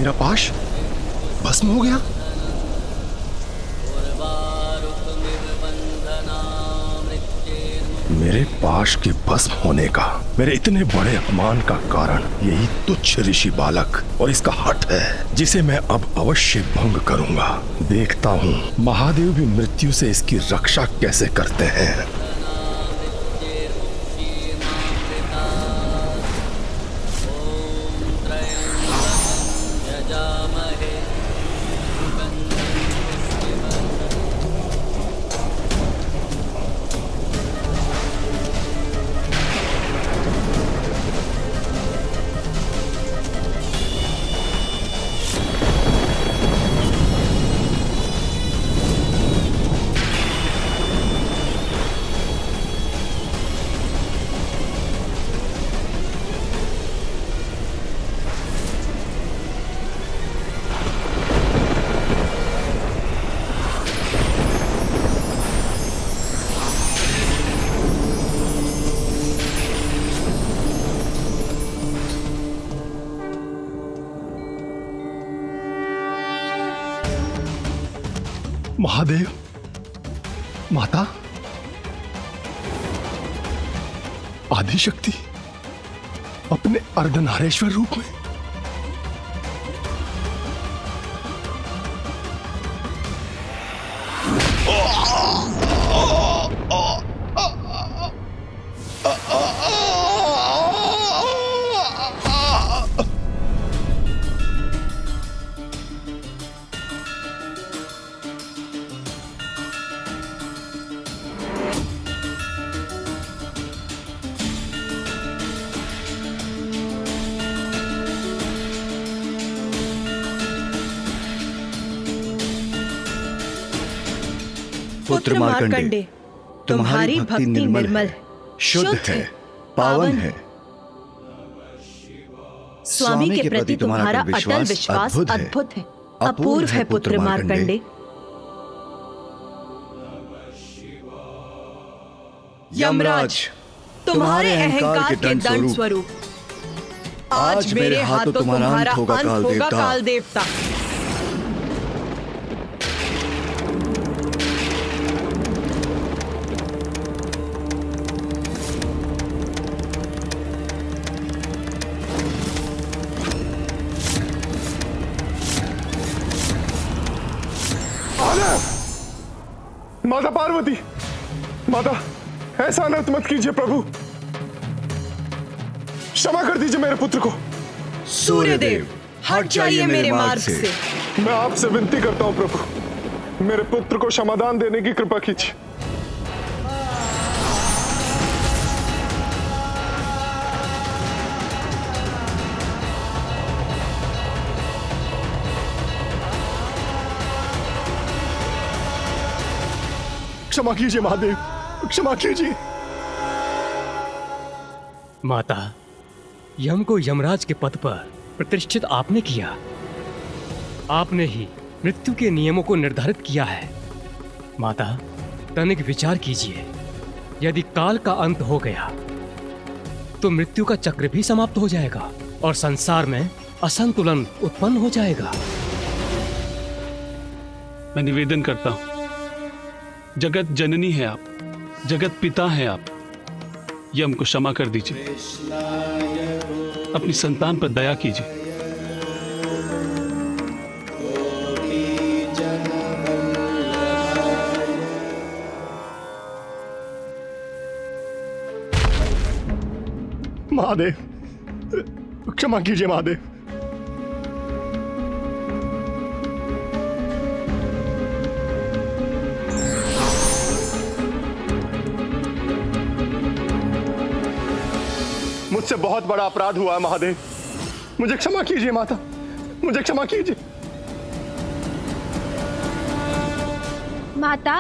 मेरा पाश भस्म हो गया। मेरे पाश के भस्म होने का, मेरे इतने बड़े अपमान का कारण यही तुच्छ ऋषि बालक और इसका हठ है, जिसे मैं अब अवश्य भंग करूंगा। देखता हूँ महादेव भी मृत्यु से इसकी रक्षा कैसे करते हैं। महादेव, माता, आदिशक्ति अपने अर्धनारेश्वर रूप में। पुत्र मार्कंडे, तुम्हारी भक्ति निर्मल, शुद्ध है, पावन है। स्वामी के प्रति तुम्हारा अटल विश्वास अद्भुत है, अपूर्व है पुत्र मार्कंडे। यमराज, तुम्हारे अहंकार के दंड स्वरूप आज मेरे हाथों तुम्हारा अंत होगा काल देवता। माता पार्वती, माता ऐसा अनर्थ मत कीजिए प्रभु, क्षमा कर दीजिए मेरे पुत्र को। सूर्यदेव, हट जाइए मेरे मार्ग से। मैं आपसे विनती करता हूं प्रभु, मेरे पुत्र को क्षमादान देने की कृपा कीजिए। क्षमा कीजिए महादेव, क्षमा कीजिए। माता, यम को यमराज के पद पर प्रतिष्ठित आपने किया। आपने ही मृत्यु के नियमों को निर्धारित किया है। माता, तनिक विचार कीजिए, यदि काल का अंत हो गया तो मृत्यु का चक्र भी समाप्त हो जाएगा और संसार में असंतुलन उत्पन्न हो जाएगा। मैं निवेदन करता हूं, जगत जननी है आप, जगत पिता हैं आप, यम को क्षमा कर दीजिए, अपनी संतान पर दया कीजिए। महादेव, क्षमा कीजिए महादेव। मुझसे बहुत बड़ा अपराध हुआ है महादेव, मुझे क्षमा कीजिए माता, मुझे क्षमा कीजिए। माता,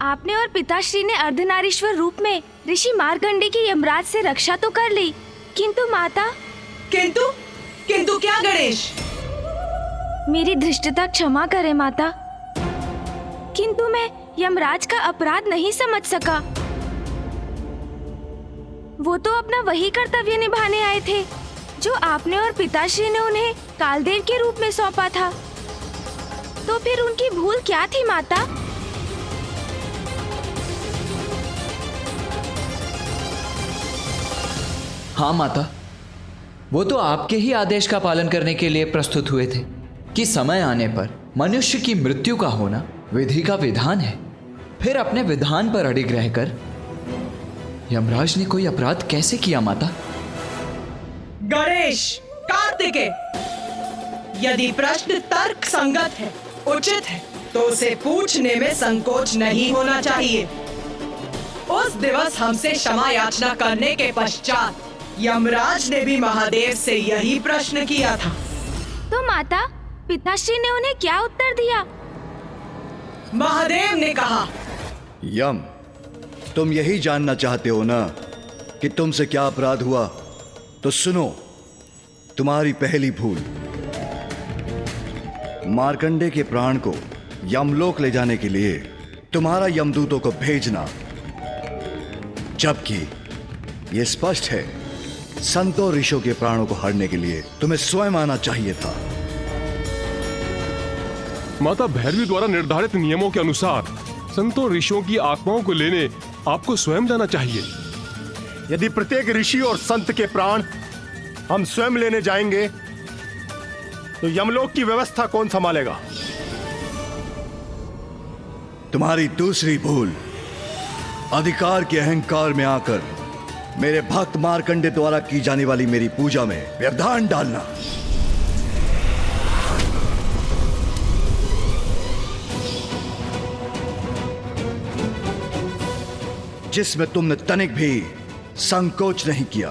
आपने और पिताश्री ने अर्धनारीश्वर रूप में ऋषि मार्कंडे की यमराज से रक्षा तो कर ली, किंतु माता। किंतु क्या गणेश? मेरी धृष्टता क्षमा करें माता, किंतु मैं यमराज का अपराध नहीं समझ सका। वो तो अपना वही कर्तव्य निभाने आए थे जो आपने और पिताश्री ने उन्हें कालदेव के रूप में सौंपा था। तो फिर उनकी भूल क्या थी माता? हाँ माता, वो तो आपके ही आदेश का पालन करने के लिए प्रस्तुत हुए थे कि समय आने पर मनुष्य की मृत्यु का होना विधि का विधान है। फिर अपने विधान पर अडिग रहकर यमराज ने कोई अपराध कैसे किया माता? गणेश, कार्तिकेय, यदि प्रश्न तर्क संगत है, उचित है, तो उसे पूछने में संकोच नहीं होना चाहिए। उस दिवस हमसे क्षमा याचना करने के पश्चात यमराज ने भी महादेव से यही प्रश्न किया था। तो माता, पिताश्री ने उन्हें क्या उत्तर दिया? महादेव ने कहा, यम, तुम यही जानना चाहते हो ना कि तुमसे क्या अपराध हुआ? तो सुनो, तुम्हारी पहली भूल मार्कंडे के प्राण को यमलोक ले जाने के लिए तुम्हारा यमदूतों को भेजना, जबकि यह स्पष्ट है संतों ऋषियों के प्राणों को हरने के लिए तुम्हें स्वयं आना चाहिए था। माता भैरवी द्वारा निर्धारित नियमों के अनुसार संतों ऋषियों की आत्माओं को लेने आपको स्वयं जाना चाहिए। यदि प्रत्येक ऋषि और संत के प्राण हम स्वयं लेने जाएंगे तो यमलोक की व्यवस्था कौन संभालेगा? तुम्हारी दूसरी भूल अधिकार के अहंकार में आकर मेरे भक्त मार्कंडे द्वारा की जाने वाली मेरी पूजा में व्यवधान डालना। जिसमें तुमने तनिक भी संकोच नहीं किया।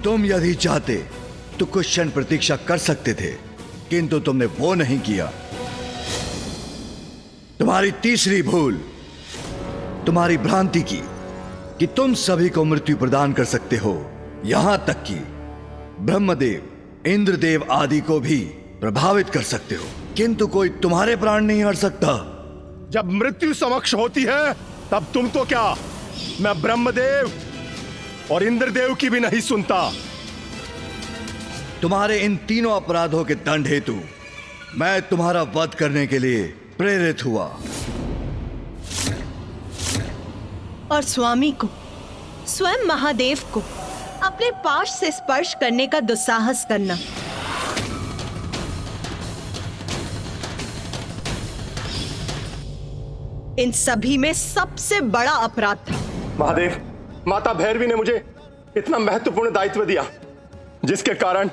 तुम यदि चाहते तो कुछ क्षण प्रतीक्षा कर सकते थे, किंतु तुमने वो नहीं किया। तुम्हारी तीसरी भूल तुम्हारी भ्रांति की कि तुम सभी को मृत्यु प्रदान कर सकते हो, यहां तक कि ब्रह्मदेव, इंद्रदेव आदि को भी प्रभावित कर सकते हो, किंतु कोई तुम्हारे प्राण नहीं हर सकता। जब मृत्यु समक्ष होती है तब तुम तो क्या, मैं ब्रह्मदेव और इंद्रदेव की भी नहीं सुनता। तुम्हारे इन तीनों अपराधों के दंड हेतु मैं तुम्हारा वध करने के लिए प्रेरित हुआ। और स्वामी को, स्वयं महादेव को अपने पाश से स्पर्श करने का दुस्साहस करना। इन सभी में सबसे बड़ा अपराध था। महादेव, माता भैरवी ने मुझे इतना महत्वपूर्ण दायित्व दिया जिसके कारण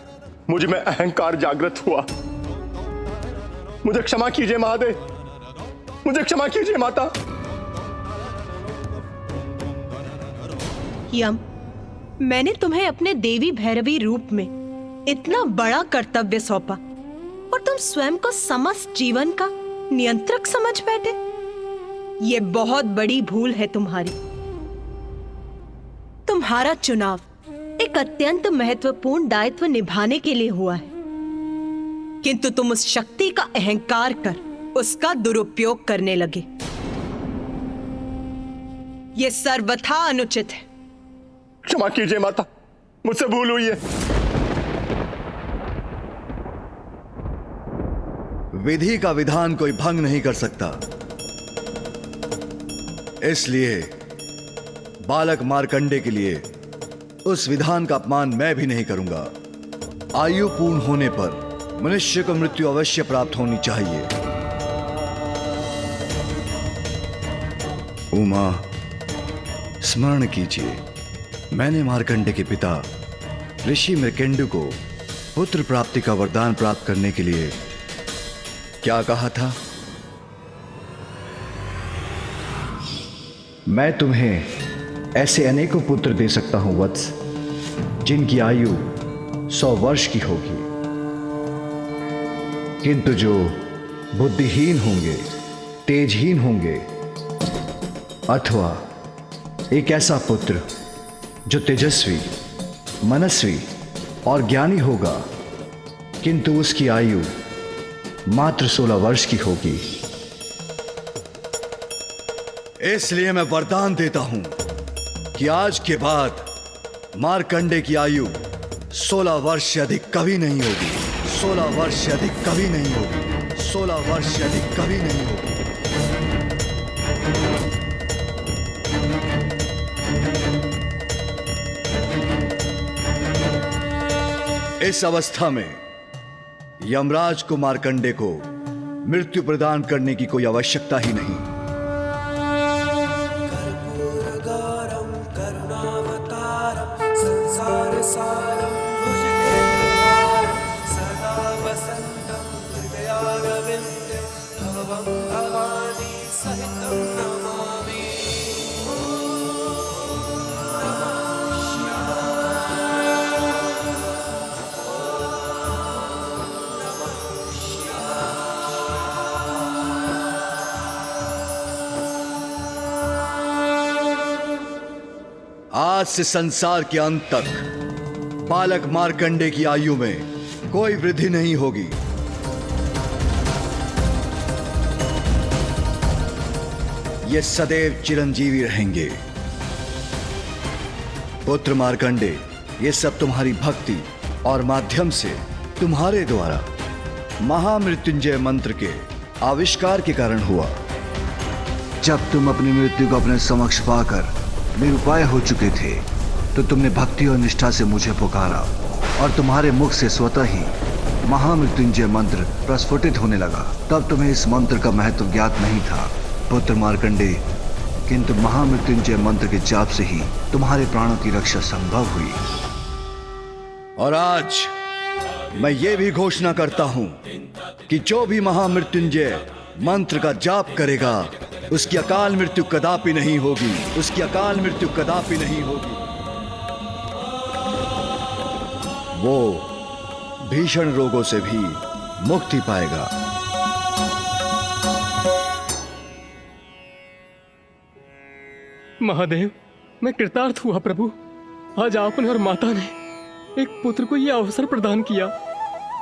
मुझ में अहंकार जागृत हुआ। मुझे क्षमा कीजिए महादेव, मुझे क्षमा कीजिए माता। यम, मैंने तुम्हें अपने देवी भैरवी रूप में इतना बड़ा कर्तव्य सौंपा और तुम स्वयं को समस्त जीवन का नियंत्रक समझ बैठे। ये बहुत बड़ी भूल है तुम्हारी। तुम्हारा चुनाव एक अत्यंत महत्वपूर्ण दायित्व निभाने के लिए हुआ है, किंतु तुम उस शक्ति का अहंकार कर उसका दुरुपयोग करने लगे। यह सर्वथा अनुचित है। क्षमा कीजिए माता, मुझसे भूल हुई है। विधि का विधान कोई भंग नहीं कर सकता, इसलिए बालक मार्कंडे के लिए उस विधान का अपमान मैं भी नहीं करूंगा। आयु पूर्ण होने पर मनुष्य को मृत्यु अवश्य प्राप्त होनी चाहिए। उमा, स्मरण कीजिए, मैंने मार्कंडे के पिता ऋषि मृकेंडु को पुत्र प्राप्ति का वरदान प्राप्त करने के लिए क्या कहा था? मैं तुम्हें ऐसे अनेकों पुत्र दे सकता हूं वत्स, जिनकी आयु 100 वर्ष की होगी, किंतु जो बुद्धिहीन होंगे, तेजहीन होंगे, अथवा एक ऐसा पुत्र जो तेजस्वी, मनस्वी और ज्ञानी होगा, किंतु उसकी आयु मात्र 16 वर्ष की होगी। इसलिए मैं वरदान देता हूं कि आज के बाद मार्कंडे की आयु 16 वर्ष से अधिक कभी नहीं होगी। 16 वर्ष से अधिक कभी नहीं होगी। 16 वर्ष से अधिक कभी नहीं होगी। इस अवस्था में यमराज को मार्कंडे को मृत्यु प्रदान करने की कोई आवश्यकता ही नहीं। आज से संसार के अंत तक बालक मार्कंडे की आयु में कोई वृद्धि नहीं होगी। ये सदैव चिरंजीवी रहेंगे। पुत्र मार्कंडे, ये सब तुम्हारी भक्ति और माध्यम से तुम्हारे द्वारा महामृत्युंजय मंत्र के आविष्कार के कारण हुआ। जब तुम अपनी मृत्यु को अपने समक्ष पाकर निरुपाय हो चुके थे तो तुमने भक्ति और निष्ठा से मुझे पुकारा और तुम्हारे मुख से स्वतः ही महामृत्युंजय मंत्र प्रस्फुटित होने लगा। तब तुम्हें इस मंत्र का महत्व ज्ञात नहीं था पुत्र मार्कंडे, किंतु महामृत्युंजय मंत्र के जाप से ही तुम्हारे प्राणों की रक्षा संभव हुई। और आज मैं ये भी घोषणा करता हूं कि जो भी महामृत्युंजय मंत्र का जाप करेगा उसकी अकाल मृत्यु कदापि नहीं होगी। उसकी अकाल मृत्यु कदापि नहीं होगी। वो भीषण रोगों से भी मुक्ति पाएगा। महादेव, मैं कृतार्थ हुआ प्रभु। आज आपने और माता ने एक पुत्र को यह अवसर प्रदान किया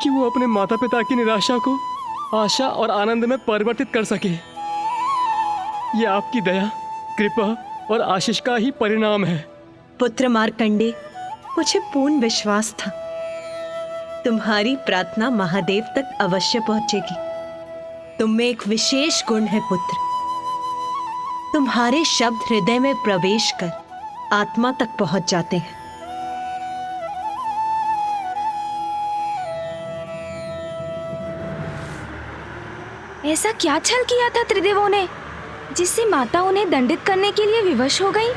कि वो अपने माता पिता की निराशा को आशा और आनंद में परिवर्तित कर सके। ये आपकी दया, कृपा और आशीष का ही परिणाम है। पुत्र मार्कंडे, मुझे पूर्ण विश्वास था तुम्हारी प्रार्थना महादेव तक अवश्य पहुंचेगी। तुम में एक विशेष गुण है पुत्र। तुम्हारे शब्द हृदय में प्रवेश कर आत्मा तक पहुंच जाते हैं। ऐसा क्या छल किया था त्रिदेवों ने जिससे माता उन्हें दंडित करने के लिए विवश हो गई?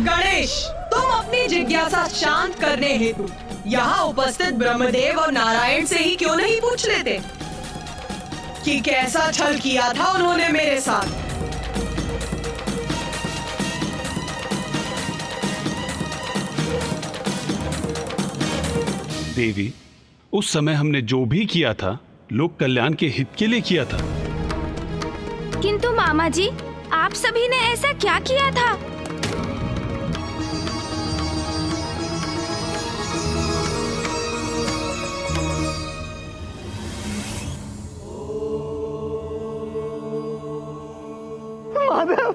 गणेश, तुम अपनी जिज्ञासा शांत करने हेतु यहाँ उपस्थित ब्रह्मदेव और नारायण से ही क्यों नहीं पूछ लेते कि कैसा छल किया था उन्होंने मेरे साथ? देवी, उस समय हमने जो भी किया था लोक कल्याण के हित के लिए किया था। किंतु मामा जी, आप सभी ने ऐसा क्या किया था? माधव,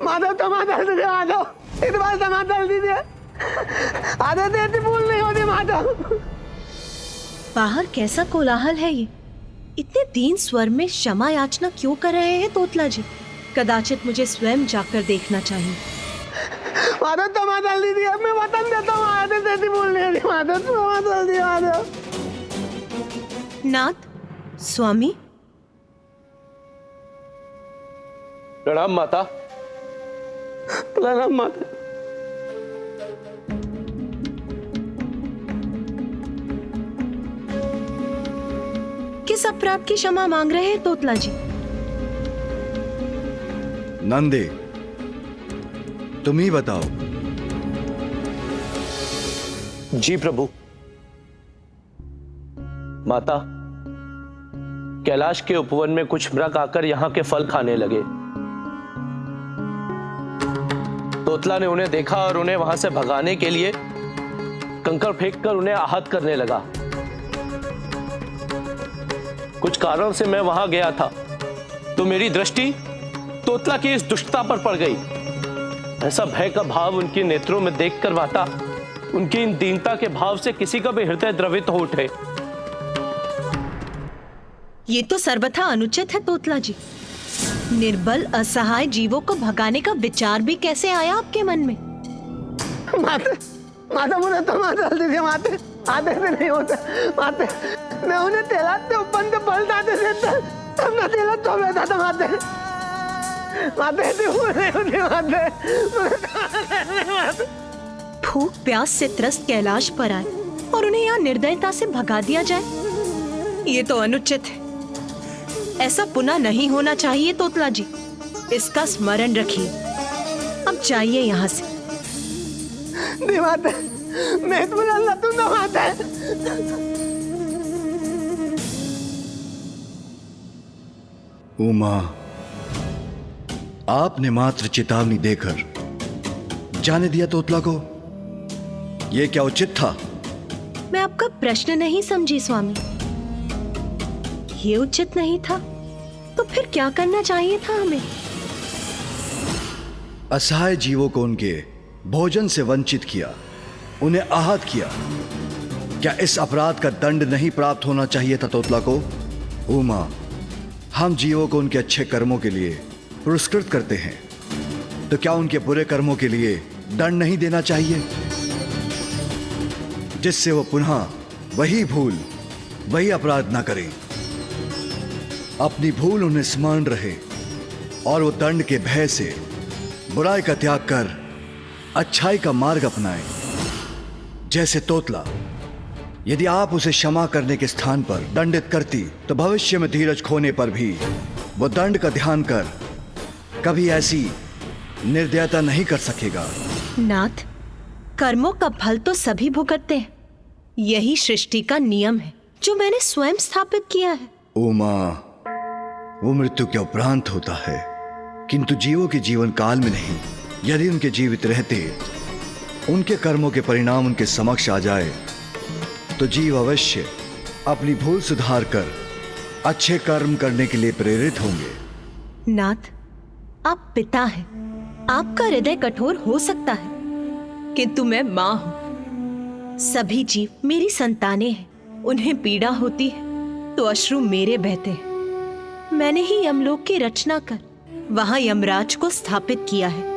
माधव टमाटर दे, माधव इस बार टमाटर दीजिए। आधे देती भूल नहीं होती माधव। बाहर कैसा कोलाहल है ये? इतने दीन स्वर में क्षमा याचना क्यों कर रहे हैं तोतला जी? कदाचित मुझे स्वयं जाकर देखना चाहिए। माधव टमाटर दीजिए, मैं वतन देता हूँ। आधे देती भूल नहीं होती माधव, टमाटर दीजिए माधव। नाथ, स्वामी, प्रणाम माता। प्रणाम माता। किस अपराध की क्षमा मांग रहे हैं तोतला जी? नंदे, तुम ही बताओ। जी प्रभु। माता, कैलाश के उपवन में कुछ मृग आकर यहाँ के फल खाने लगे। तोतला ने उन्हें देखा और उन्हें वहां से भगाने के लिए कंकड़ फेंककर उन्हें आहत करने लगा। कुछ कारण से मैं वहां गया था तो मेरी दृष्टि तोतला की इस दुष्टता पर पड़ गई। ऐसा भय का भाव उनके नेत्रों में देखकर माता, उनकी इन दीनता के भाव से किसी का भी हृदय द्रवित हो उठे। ये तो सर्वथा अनुचित है तोतला जी। निर्बल असहाय जीवों को भगाने का विचार भी कैसे आया आपके मन में? माते, माता मुझे तो माता दीजिए माते, आते से नहीं होता माते। मैं उन्हें तेलाते उपन तो पलटाते थे तब ना तेला तो बैठा था माते। माते नहीं होती माते। भूख प्यास से त्रस्त कैलाश पर आए और उन्हें यहाँ निर्दयता से भगा दिया जाए, ये तो अनुचित है। ऐसा पुनः नहीं होना चाहिए तोतला जी, इसका स्मरण रखिए। अब जाइए यहाँ से। माता, मैं तुम्हें अल्लाह तुम ना माता है। उमा, आपने मात्र चेतावनी देकर जाने दिया तोतला को, यह क्या उचित था? मैं आपका प्रश्न नहीं समझी स्वामी। ये उचित नहीं था तो फिर क्या करना चाहिए था हमें? असहाय जीवों को उनके भोजन से वंचित किया, उन्हें आहत किया। क्या इस अपराध का दंड नहीं प्राप्त होना चाहिए था तोतला को? उमा, हम जीवों को उनके अच्छे कर्मों के लिए पुरस्कृत करते हैं, तो क्या उनके बुरे कर्मों के लिए दंड नहीं देना चाहिए, जिससे वो पुनः वही भूल, वही अपराध ना करें? अपनी भूल उन्हें स्मरण रहे और वो दंड के भय से बुराई का त्याग कर अच्छाई का मार्ग अपनाएं। जैसे तोतला, यदि आप उसे क्षमा करने के स्थान पर दंडित करती तो भविष्य में धीरज खोने पर भी वो दंड का ध्यान कर कभी ऐसी निर्दयता नहीं कर सकेगा। नाथ, कर्मों का फल तो सभी भुगतते हैं, यही सृष्टि का नियम है जो मैंने स्वयं स्थापित किया है। उमा, वो मृत्यु के उपरांत होता है, किंतु जीवों के जीवन काल में नहीं। यदि उनके जीवित रहते उनके कर्मों के परिणाम उनके समक्ष आ जाए तो जीव अवश्य अपनी भूल सुधार कर अच्छे कर्म करने के लिए प्रेरित होंगे। नाथ, आप पिता हैं, आपका हृदय कठोर हो सकता है, किंतु मैं मां हूं। सभी जीव मेरी संतानें हैं, उन्हें पीड़ा होती है तो अश्रु मेरे बहते हैं। मैंने ही यमलोक की रचना कर वहां यमराज को स्थापित किया है,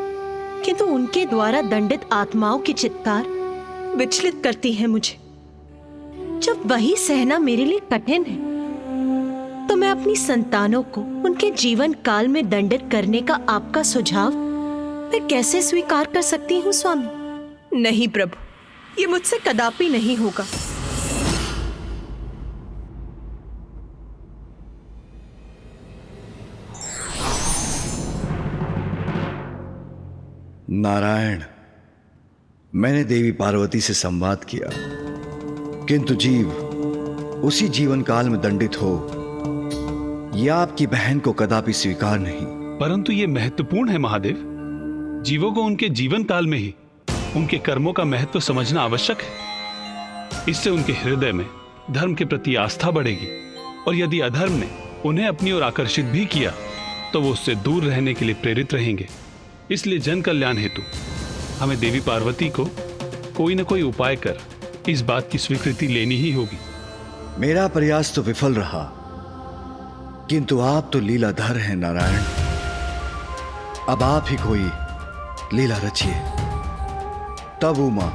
किंतु उनके द्वारा दंडित आत्माओं की चित्कार विचलित करती है मुझे। जब वही सहना मेरे लिए कठिन है तो मैं अपनी संतानों को उनके जीवन काल में दंडित करने का आपका सुझाव मैं कैसे स्वीकार कर सकती हूँ स्वामी? नहीं प्रभु, ये मुझसे कदापि नहीं होगा। नारायण, मैंने देवी पार्वती से संवाद किया, किंतु जीव उसी जीवन काल में दंडित हो, यह आपकी बहन को कदापि स्वीकार नहीं। परंतु यह महत्वपूर्ण है महादेव। जीवों को उनके जीवन काल में ही उनके कर्मों का महत्व समझना आवश्यक है। इससे उनके हृदय में धर्म के प्रति आस्था बढ़ेगी, और यदि अधर्म ने उन्हें अपनी ओर आकर्षित भी किया तो वो उससे दूर रहने के लिए प्रेरित रहेंगे। इसलिए जन कल्याण हेतु हमें देवी पार्वती को कोई न कोई उपाय कर इस बात की स्वीकृति लेनी ही होगी। मेरा प्रयास तो विफल रहा, किंतु आप तो लीलाधर हैं नारायण। अब आप ही कोई लीला रचिए, तब उमा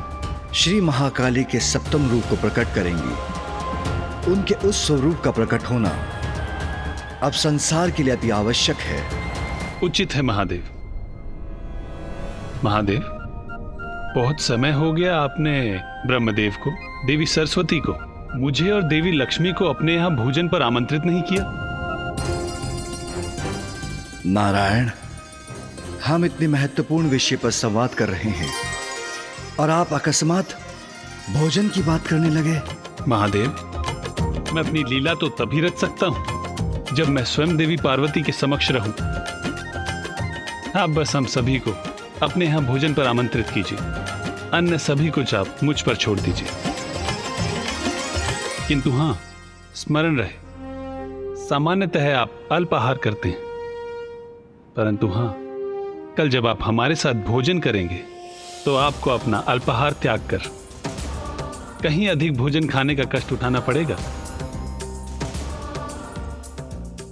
श्री महाकाली के सप्तम रूप को प्रकट करेंगी। उनके उस स्वरूप का प्रकट होना अब संसार के लिए अति आवश्यक है। उचित है महादेव। महादेव, बहुत समय हो गया आपने ब्रह्मदेव को, देवी सरस्वती को, मुझे और देवी लक्ष्मी को अपने यहां भोजन पर आमंत्रित नहीं किया। नारायण, हम इतने महत्वपूर्ण विषय पर संवाद कर रहे हैं और आप अकस्मात भोजन की बात करने लगे। महादेव, मैं अपनी लीला तो तभी रच सकता हूं जब मैं स्वयं देवी पार्वती के समक्ष रहूं। आप बस हम सभी को अपने यहां भोजन पर आमंत्रित कीजिए, अन्य सभी कुछ आप मुझ पर छोड़ दीजिए। किंतु हां, स्मरण रहे, सामान्यतः आप अल्पाहार करते हैं, परंतु हां, कल जब आप हमारे साथ भोजन करेंगे तो आपको अपना अल्पाहार त्याग कर कहीं अधिक भोजन खाने का कष्ट उठाना पड़ेगा।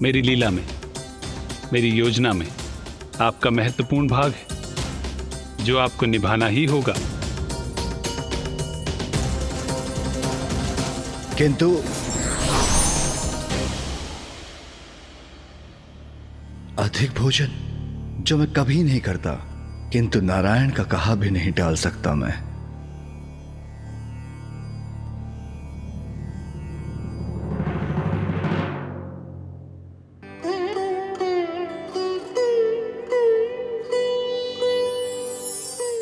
मेरी लीला में, मेरी योजना में आपका महत्वपूर्ण भाग है जो आपको निभाना ही होगा। किंतु अधिक भोजन जो मैं कभी नहीं करता, किंतु नारायण का कहा भी नहीं टाल सकता मैं।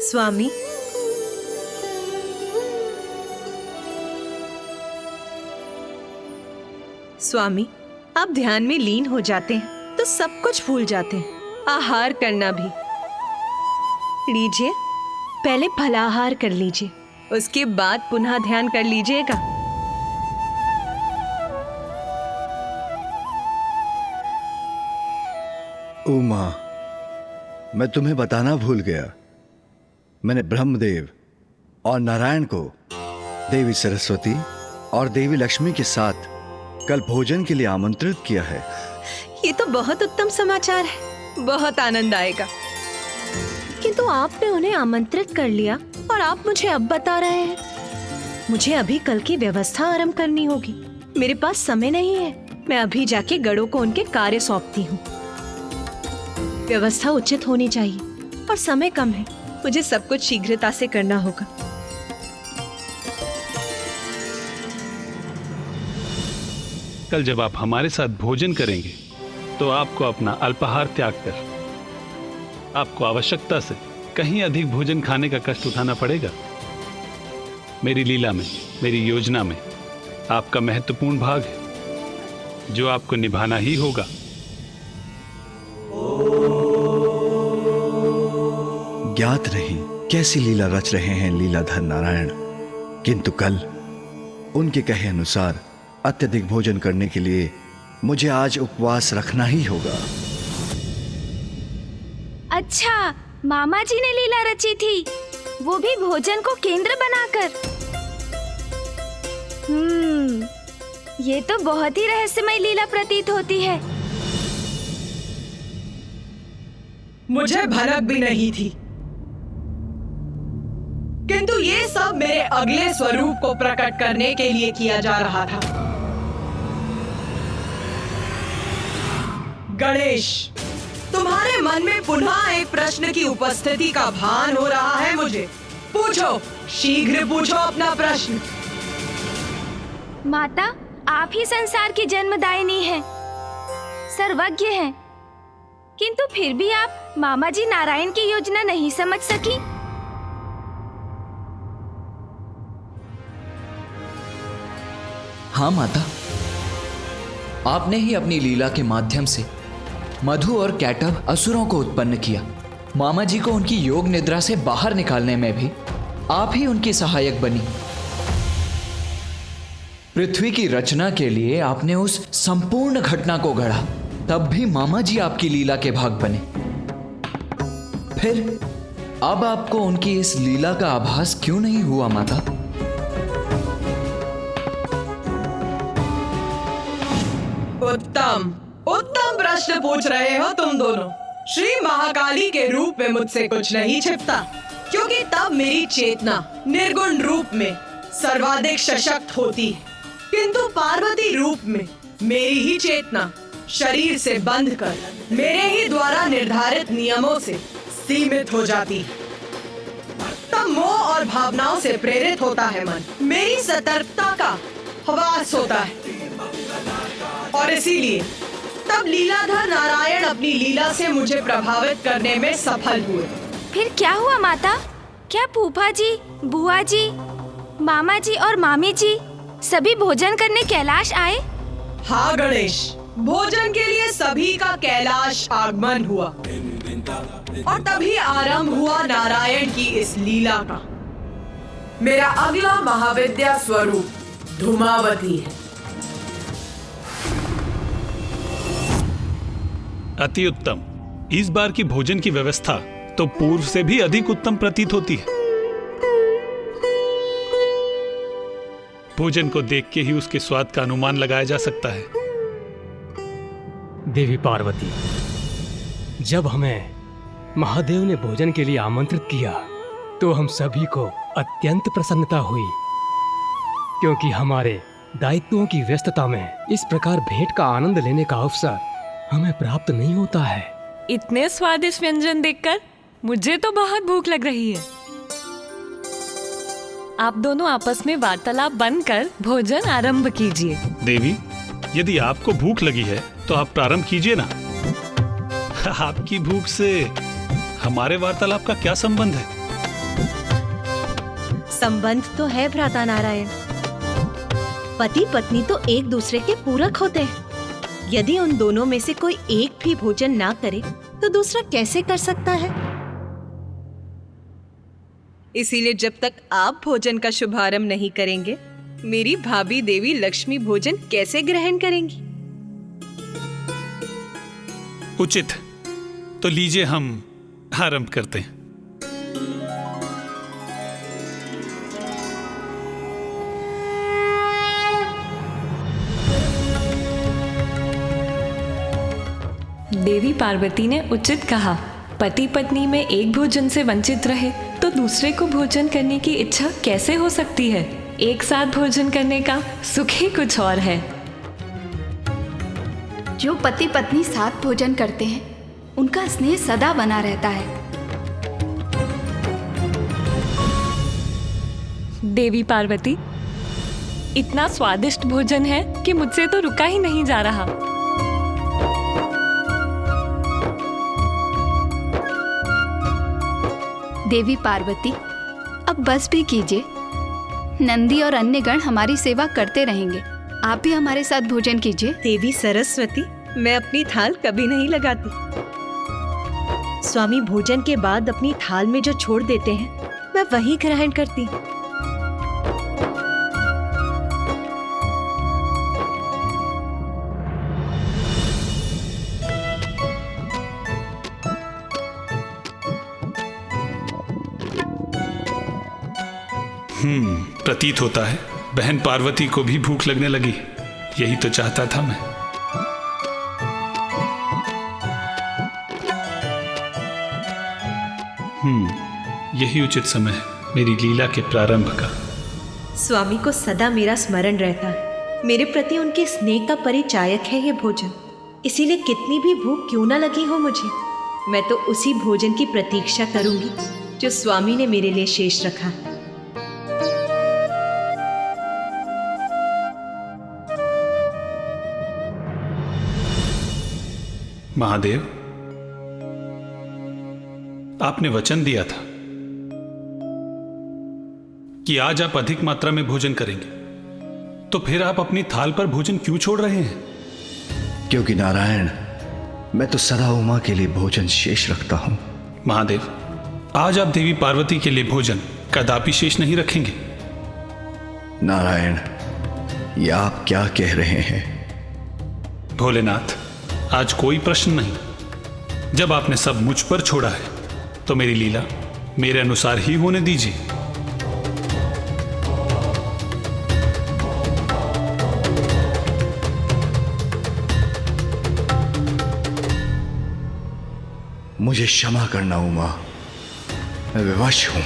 स्वामी, स्वामी, आप ध्यान में लीन हो जाते हैं तो सब कुछ भूल जाते हैं, आहार करना भी। लीजिए, पहले फलाहार कर लीजिए, उसके बाद पुनः ध्यान कर लीजिएगा। उमा, मैं तुम्हें बताना भूल गया, मैंने ब्रह्मदेव और नारायण को देवी सरस्वती और देवी लक्ष्मी के साथ कल भोजन के लिए आमंत्रित किया है। ये तो बहुत उत्तम समाचार है, बहुत आनंद आएगा। किंतु आपने उन्हें आमंत्रित कर लिया और आप मुझे अब बता रहे हैं। मुझे अभी कल की व्यवस्था आरंभ करनी होगी, मेरे पास समय नहीं है। मैं अभी जाके गढ़ों को उनके कार्य सौंपती हूँ। व्यवस्था उचित होनी चाहिए और समय कम है, मुझे सब कुछ शीघ्रता से करना होगा। कल जब आप हमारे साथ भोजन करेंगे तो आपको अपना अल्पाहार त्याग कर आपको आवश्यकता से कहीं अधिक भोजन खाने का कष्ट उठाना पड़ेगा। मेरी लीला में, मेरी योजना में आपका महत्वपूर्ण भाग है जो आपको निभाना ही होगा। ज्ञात नहीं कैसी लीला रच रहे हैं लीलाधर नारायण, किंतु कल उनके कहे अनुसार अत्यधिक भोजन करने के लिए मुझे आज उपवास रखना ही होगा। अच्छा, मामा जी ने लीला रची थी, वो भी भोजन को केंद्र बनाकर। ये तो बहुत ही रहस्यमय लीला प्रतीत होती है। मुझे भनक भी नहीं थी, किंतु ये सब मेरे अगले स्वरूप को प्रकट करने के लिए किया जा रहा था। गणेश, तुम्हारे मन में पुनः एक प्रश्न की उपस्थिति का भान हो रहा है मुझे। पूछो, शीघ्र पूछो अपना प्रश्न। माता, आप ही संसार की जन्मदायिनी हैं, सर्वज्ञ हैं, किंतु फिर भी आप मामा जी नारायण की योजना नहीं समझ सकी। हाँ माता, आपने ही अपनी लीला के माध्यम से मधु और कैटव असुरों को उत्पन्न किया। मामा जी को उनकी योग निद्रा से बाहर निकालने में भी आप ही उनकी सहायक बनी। पृथ्वी की रचना के लिए आपने उस संपूर्ण घटना को गढ़ा, तब भी मामा जी आपकी लीला के भाग बने। फिर अब आपको उनकी इस लीला का आभास क्यों नहीं हुआ माता? उत्तम उत्तम प्रश्न पूछ रहे हो तुम दोनों। श्री महाकाली के रूप में मुझसे कुछ नहीं छिपता, क्योंकि तब मेरी चेतना निर्गुण रूप में सर्वाधिक सशक्त होती है, किंतु पार्वती रूप में मेरी ही चेतना शरीर से बंध कर मेरे ही द्वारा निर्धारित नियमों से सीमित हो जाती है। तब मोह और भावनाओं से प्रेरित होता है मन, मेरी सतर्कता का हवास होता है, और इसीलिए तब लीलाधर नारायण अपनी लीला से मुझे प्रभावित करने में सफल हुए। फिर क्या हुआ माता? क्या फूफा जी, बुआ जी, मामा जी और मामी जी सभी भोजन करने कैलाश आए? हाँ गणेश, भोजन के लिए सभी का कैलाश आगमन हुआ और तभी आरंभ हुआ नारायण की इस लीला का। मेरा अगला महाविद्या स्वरूप धूमावती है। अति उत्तम। इस बार की भोजन की व्यवस्था तो पूर्व से भी अधिक उत्तम प्रतीत होती है। भोजन को देख के ही उसके स्वाद का अनुमान लगाया जा सकता है। देवी पार्वती, जब हमें महादेव ने भोजन के लिए आमंत्रित किया तो हम सभी को अत्यंत प्रसन्नता हुई, क्योंकि हमारे दायित्वों की व्यस्तता में इस प्रकार भेंट का आनंद लेने का अवसर हमें प्राप्त नहीं होता है। इतने स्वादिष्ट व्यंजन देखकर मुझे तो बहुत भूख लग रही है। आप दोनों आपस में वार्तालाप बंद कर भोजन आरंभ कीजिए। देवी, यदि आपको भूख लगी है तो आप प्रारंभ कीजिए ना। आपकी भूख से हमारे वार्तालाप का क्या संबंध है? संबंध तो है भ्राता नारायण। पति पत्नी तो एक दूसरे के पूरक होते हैं। यदि उन दोनों में से कोई एक भी भोजन ना करे तो दूसरा कैसे कर सकता है? इसीलिए जब तक आप भोजन का शुभारंभ नहीं करेंगे, मेरी भाभी देवी लक्ष्मी भोजन कैसे ग्रहण करेंगी? उचित, तो लीजिए हम आरंभ करते हैं। देवी पार्वती ने उचित कहा। पति पत्नी में एक भोजन से वंचित रहे तो दूसरे को भोजन करने की इच्छा कैसे हो सकती है? एक साथ भोजन करने का सुख ही कुछ और है। जो पति पत्नी साथ भोजन करते हैं उनका स्नेह सदा बना रहता है। देवी पार्वती, इतना स्वादिष्ट भोजन है कि मुझसे तो रुका ही नहीं जा रहा। देवी पार्वती, अब बस भी कीजिए। नंदी और अन्य गण हमारी सेवा करते रहेंगे, आप भी हमारे साथ भोजन कीजिए। देवी सरस्वती, मैं अपनी थाल कभी नहीं लगाती। स्वामी भोजन के बाद अपनी थाल में जो छोड़ देते हैं मैं वही ग्रहण करती हूँ। प्रतीत होता है बहन पार्वती को भी भूख लगने लगी। यही तो चाहता था मैं। यही उचित समय है मेरी लीला के प्रारंभ का। स्वामी को सदा मेरा स्मरण रहता है। मेरे प्रति उनके स्नेह का परिचायक है ये भोजन। इसीलिए कितनी भी भूख क्यों ना लगी हो मुझे, मैं तो उसी भोजन की प्रतीक्षा करूंगी जो स्वामी ने मेरे लिए शेष रखा है। महादेव, आपने वचन दिया था कि आज आप अधिक मात्रा में भोजन करेंगे, तो फिर आप अपनी थाल पर भोजन क्यों छोड़ रहे हैं? क्योंकि नारायण, मैं तो सदा उमा के लिए भोजन शेष रखता हूं। महादेव, आज आप देवी पार्वती के लिए भोजन कदापि शेष नहीं रखेंगे। नारायण, ये आप क्या कह रहे हैं? भोलेनाथ, आज कोई प्रश्न नहीं। जब आपने सब मुझ पर छोड़ा है तो मेरी लीला मेरे अनुसार ही होने दीजिए। मुझे क्षमा करना उमा, मैं विवश हूं।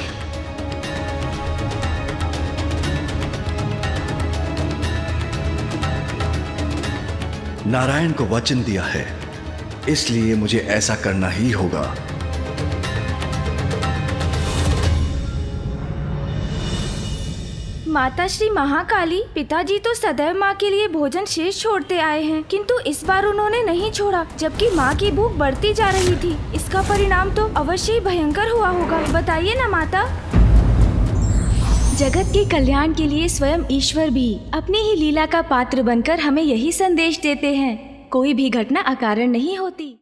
नारायण को वचन दिया है, इसलिए मुझे ऐसा करना ही होगा। माता श्री महाकाली, पिताजी तो सदैव माँ के लिए भोजन शेष छोड़ते आए हैं, किंतु इस बार उन्होंने नहीं छोड़ा, जबकि माँ की भूख बढ़ती जा रही थी। इसका परिणाम तो अवश्य ही भयंकर हुआ होगा। बताइए ना माता। जगत के कल्याण के लिए स्वयं ईश्वर भी अपनी ही लीला का पात्र बनकर हमें यही संदेश देते हैं, कोई भी घटना अकारण नहीं होती।